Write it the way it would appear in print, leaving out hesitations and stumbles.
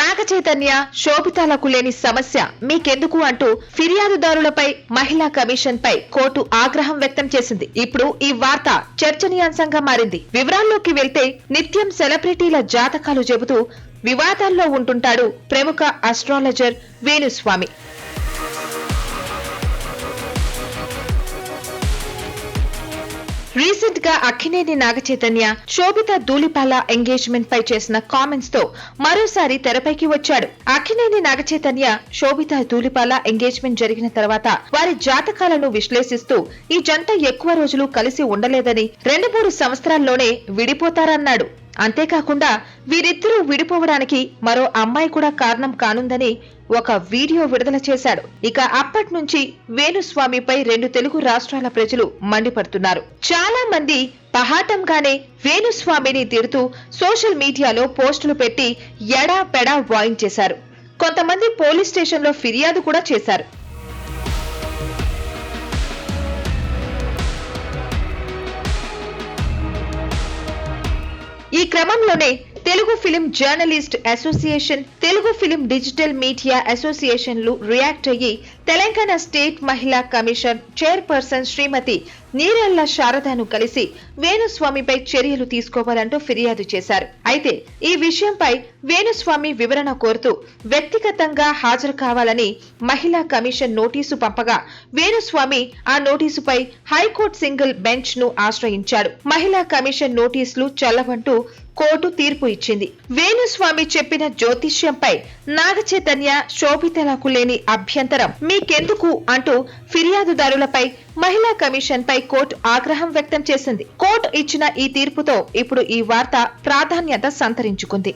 నాగచైతన్య, శోభితాలకు లేని సమస్య మీకెందుకు అంటూ ఫిర్యాదుదారులపై మహిళా కమిషన్ పై కోర్టు ఆగ్రహం వ్యక్తం చేసింది. ఇప్పుడు ఈ వార్త చర్చనీయాంశంగా మారింది. వివరాల్లోకి వెళ్తే నిత్యం సెలబ్రిటీల జాతకాలు చెబుతూ వివాదాల్లో ఉంటుంటాడు ప్రముఖ అస్ట్రాలజర్ వేణుస్వామి. రీసెంట్ గా అక్కినేని నాగచైతన్య, శోభిత ధూళిపాల ఎంగేజ్మెంట్ పై చేసిన కామెంట్స్ తో మరోసారి తెరపైకి వచ్చాడు. అక్కినేని నాగచైతన్య, శోభిత ధూళిపాల ఎంగేజ్మెంట్ జరిగిన తర్వాత వారి జాతకాలను విశ్లేషిస్తూ ఈ జంట ఎక్కువ రోజులు కలిసి ఉండలేదని, 2-3 సంవత్సరాల్లోనే విడిపోతారన్నాడు. అంతేకాకుండా వీరిద్దరూ విడిపోవడానికి మరో అమ్మాయి కూడా కారణం కానుందని ఒక వీడియో విడుదల చేశాడు. ఇక అప్పటి నుంచి వేణుస్వామిపై 2 తెలుగు రాష్ట్రాల ప్రజలు మండిపడుతున్నారు. చాలా మంది పహాటంగానే వేణుస్వామిని తిడుతూ సోషల్ మీడియాలో పోస్టులు పెట్టి ఎడాపెడా వాయించేశారు. కొంతమంది పోలీస్ స్టేషన్లో ఫిర్యాదు కూడా చేశారు. ఈ క్రమంలోనే Telugu film journalist association, Telugu film digital media అసోసియేషన్లు రియాక్ట్ అయ్యి తెలంగాణ స్టేట్ మహిళా కమిషన్ చైర్పర్సన్ శ్రీమతి నీరెళ్ల శారదను కలిసి వేణుస్వామిపై చర్యలు తీసుకోవాలంటూ ఫిర్యాదు చేశారు. అయితే ఈ విషయంపై వేణుస్వామి వివరణ కోరుతూ వ్యక్తిగతంగా హాజరు కావాలని మహిళా కమిషన్ నోటీసు పంపగా వేణుస్వామి ఆ నోటీసుపై హైకోర్టు సింగిల్ బెంచ్ ను ఆశ్రయించాడు. మహిళా కమిషన్ నోటీసులు చల్లవంటూ కోర్టు తీర్పు ఇచ్చింది. వేణుస్వామి చెప్పిన జ్యోతిష్యంపై నాగచైతన్య, శోభితలకు లేని అభ్యంతరం మీకెందుకు అంటూ ఫిర్యాదుదారులపై మహిళా కమిషన్ పై కోర్టు ఆగ్రహం వ్యక్తం చేసింది. కోర్టు ఇచ్చిన ఈ తీర్పుతో ఇప్పుడు ఈ వార్త ప్రాధాన్యత సంతరించుకుంది.